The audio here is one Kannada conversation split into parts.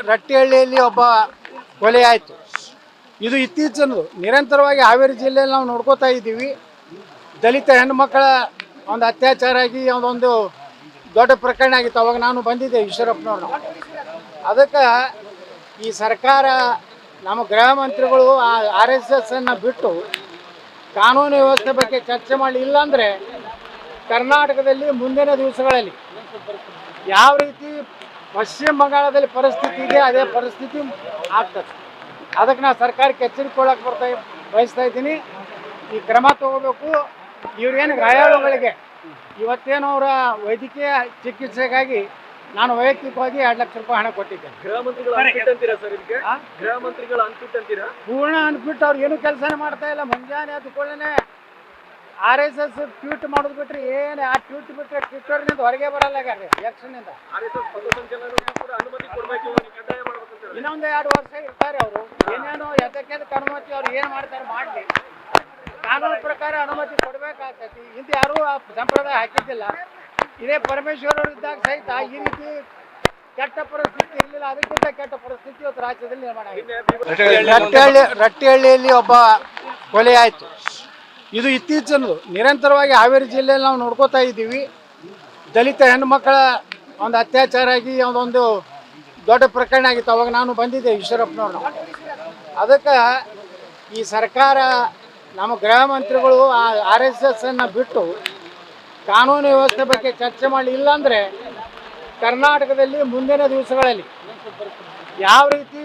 ರಟ್ಟಿಹಳ್ಳಿಯಲ್ಲಿ ಒಬ್ಬ ಕೊಲೆ ಆಯಿತು. ಇದು ಇತ್ತೀಚಿನದು. ನಿರಂತರವಾಗಿ ಹಾವೇರಿ ಜಿಲ್ಲೆಯಲ್ಲಿ ನಾವು ನೋಡ್ಕೋತಾ ಇದ್ದೀವಿ. ದಲಿತ ಹೆಣ್ಣುಮಕ್ಕಳ ಒಂದು ಅತ್ಯಾಚಾರ ಆಗಿ ಅದೊಂದು ದೊಡ್ಡ ಪ್ರಕರಣ ಆಗಿತ್ತು. ಅವಾಗ ನಾನು ಬಂದಿದ್ದೆ ಈಶ್ವರಪ್ಪನವ್ರು. ಅದಕ್ಕೆ ಈ ಸರ್ಕಾರ ನಮ್ಮ ಗೃಹ ಮಂತ್ರಿಗಳು RSS ಅನ್ನು ಬಿಟ್ಟು ಕಾನೂನು ವ್ಯವಸ್ಥೆ ಬಗ್ಗೆ ಚರ್ಚೆ ಮಾಡಲಿ. ಇಲ್ಲಾಂದರೆ ಕರ್ನಾಟಕದಲ್ಲಿ ಮುಂದಿನ ದಿವಸಗಳಲ್ಲಿ ಯಾವ ರೀತಿ ಪಶ್ಚಿಮ ಬಂಗಾಳದಲ್ಲಿ ಪರಿಸ್ಥಿತಿ ಇದೆ ಅದೇ ಪರಿಸ್ಥಿತಿ ಆಗ್ತದೆ. ಅದಕ್ಕೆ ನಾನು ಸರ್ಕಾರಕ್ಕೆ ಎಚ್ಚರಿಕೆ ಬಯಸ್ತಾ ಇದ್ದೀನಿ. ಈ ಕ್ರಮ ತಗೋಬೇಕು. ಇವ್ರೇನು ಗಾಯಾಳುಗಳಿಗೆ ಇವತ್ತೇನು ಅವರ ವೈದ್ಯಕೀಯ ಚಿಕಿತ್ಸೆಗಾಗಿ ನಾನು ವೈಯಕ್ತಿಕವಾಗಿ 2 ಲಕ್ಷ ರೂಪಾಯಿ ಹಣ ಕೊಟ್ಟಿದ್ದೇನೆ. ಪೂರ್ಣ ಅನ್ಬಿಟ್ಟು ಅವ್ರು ಏನು ಕೆಲಸನೇ ಮಾಡ್ತಾ ಇಲ್ಲ. ಮುಂಜಾನೆ ಅದು ಕೂಡಲೇ RSS ಟ್ವೀಟ್ ಮಾಡೋದು ಬಿಟ್ರೆ ಏನು ಆ ಟ್ವೀಟ್ ಬಿಟ್ಟರೆ ಟ್ವಿಟ್ಟರ್ನಿಂದ ಹೊರಗೆ ಬರಲ್ಲ ಎಲೆಕ್ಷನ್ನಿಂದ. ಇನ್ನೊಂದು 2 ವರ್ಷ ಇರ್ತಾರೆ ಅವರು. ಏನೇನೋ ಎದಕ್ಕೆ ಅನುಮತಿ ಅವ್ರು ಏನು ಮಾಡ್ತಾರೆ ಮಾಡಲಿ. ಕಾನೂನು ಪ್ರಕಾರ ಅನುಮತಿ ಕೊಡಬೇಕಾಗ್ತೈತಿ. ಇಂದು ಯಾರೂ ಆ ಸಂಪ್ರದಾಯ ಹಾಕಿದ್ದಿಲ್ಲ. ಇದೇ ಪರಮೇಶ್ವರ್ ಅವರು ಇದ್ದಾಗ ಸಹಿತ ಈ ರೀತಿ ಕೆಟ್ಟ ಪರಿಸ್ಥಿತಿ ಇರಲಿಲ್ಲ. ಅದಕ್ಕಿಂತ ಕೆಟ್ಟ ಪರಿಸ್ಥಿತಿ ಇವತ್ತು ರಾಜ್ಯದಲ್ಲಿ ನಿರ್ಮಾಣ ಆಗಿದೆ. ರಟ್ಟಿಹಳ್ಳಿಯಲ್ಲಿ ಒಬ್ಬ ಕೊಲೆ ಆಯಿತು. ಇದು ಇತ್ತೀಚಿನದು. ನಿರಂತರವಾಗಿ ಹಾವೇರಿ ಜಿಲ್ಲೆಯಲ್ಲಿ ನಾವು ನೋಡ್ಕೋತಾ ಇದ್ದೀವಿ. ದಲಿತ ಹೆಣ್ಣುಮಕ್ಕಳ ಒಂದು ಅತ್ಯಾಚಾರ ಆಗಿ ಅದೊಂದು ದೊಡ್ಡ ಪ್ರಕರಣ ಆಗಿತ್ತು. ಅವಾಗ ನಾನು ಬಂದಿದ್ದೆ ಈಶ್ವರಪ್ಪನವ್ರು. ಅದಕ್ಕೆ ಈ ಸರ್ಕಾರ ನಮ್ಮ ಗೃಹ ಮಂತ್ರಿಗಳು RSS ಅನ್ನು ಬಿಟ್ಟು ಕಾನೂನು ವ್ಯವಸ್ಥೆ ಬಗ್ಗೆ ಚರ್ಚೆ ಮಾಡಲಿ. ಇಲ್ಲಾಂದರೆ ಕರ್ನಾಟಕದಲ್ಲಿ ಮುಂದಿನ ದಿವಸಗಳಲ್ಲಿ ಯಾವ ರೀತಿ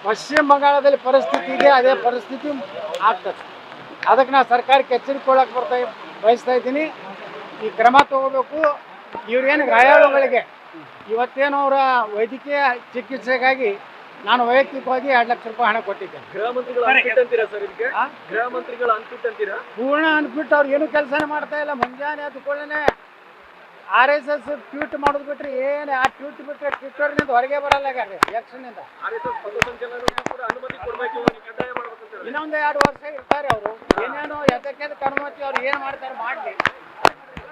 ಪಶ್ಚಿಮ ಬಂಗಾಳದಲ್ಲಿ ಪರಿಸ್ಥಿತಿ ಇದೆ ಅದೇ ಪರಿಸ್ಥಿತಿ ಆಗ್ತದೆ. ಅದಕ್ಕೆ ನಾನು ಸರ್ಕಾರಕ್ಕೆ ಎಚ್ಚರಿಕೆ ಬಯಸ್ತಾ ಇದ್ದೀನಿ. ಈ ಕ್ರಮ ತಗೋಬೇಕು. ಇವ್ರೇನು ಗಾಯಾಳುಗಳಿಗೆ ಇವತ್ತೇನು ಅವರ ವೈದ್ಯಕೀಯ ಚಿಕಿತ್ಸೆಗಾಗಿ ನಾನು ವೈಯಕ್ತಿಕವಾಗಿ 2 ಲಕ್ಷ ರೂಪಾಯಿ ಹಣ ಕೊಟ್ಟಿದ್ದೇನೆ. ಪೂರ್ಣ ಅನ್ಬಿಟ್ಟು ಅವ್ರು ಏನು ಕೆಲಸನೇ ಮಾಡ್ತಾ ಇಲ್ಲ. ಮುಂಜಾನೆ ಅದು ಕೂಡಲೇ RSS ಟ್ವೀಟ್ ಮಾಡೋದು ಬಿಟ್ರೆ ಏನು ಆ ಟ್ವೀಟ್ ಬಿಟ್ಟರೆ ಟ್ವಿಟ್ಟರ್ನಿಂದ ಹೊರಗೆ ಬರಲ್ಲ ಎಲೆಕ್ಷನ್ನಿಂದ. ಇನ್ನೊಂದು 2 ವರ್ಷ ಇರ್ತಾರೆ ಅವರು. ಏನೇನೋ ಎದಕ್ಕೆ ಅನುಮತಿ ಅವ್ರು ಏನು ಮಾಡ್ತಾರೆ ಮಾಡಲಿ.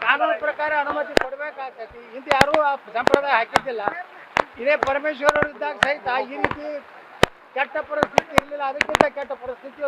ಕಾನೂನು ಪ್ರಕಾರ ಅನುಮತಿ ಕೊಡಬೇಕಾಗ್ತೈತಿ. ಇಂದು ಯಾರೂ ಆ ಸಂಪ್ರದಾಯ ಹಾಕಿದ್ದಿಲ್ಲ. ಇದೇ ಪರಮೇಶ್ವರ್ ಅವರು ಇದ್ದಾಗ ಸಹಿತ ಈ ರೀತಿ ಕೆಟ್ಟ ಪರಿಸ್ಥಿತಿ ಇರಲಿಲ್ಲ. ಅದಕ್ಕಿಂತ ಕೆಟ್ಟ ಪರಿಸ್ಥಿತಿ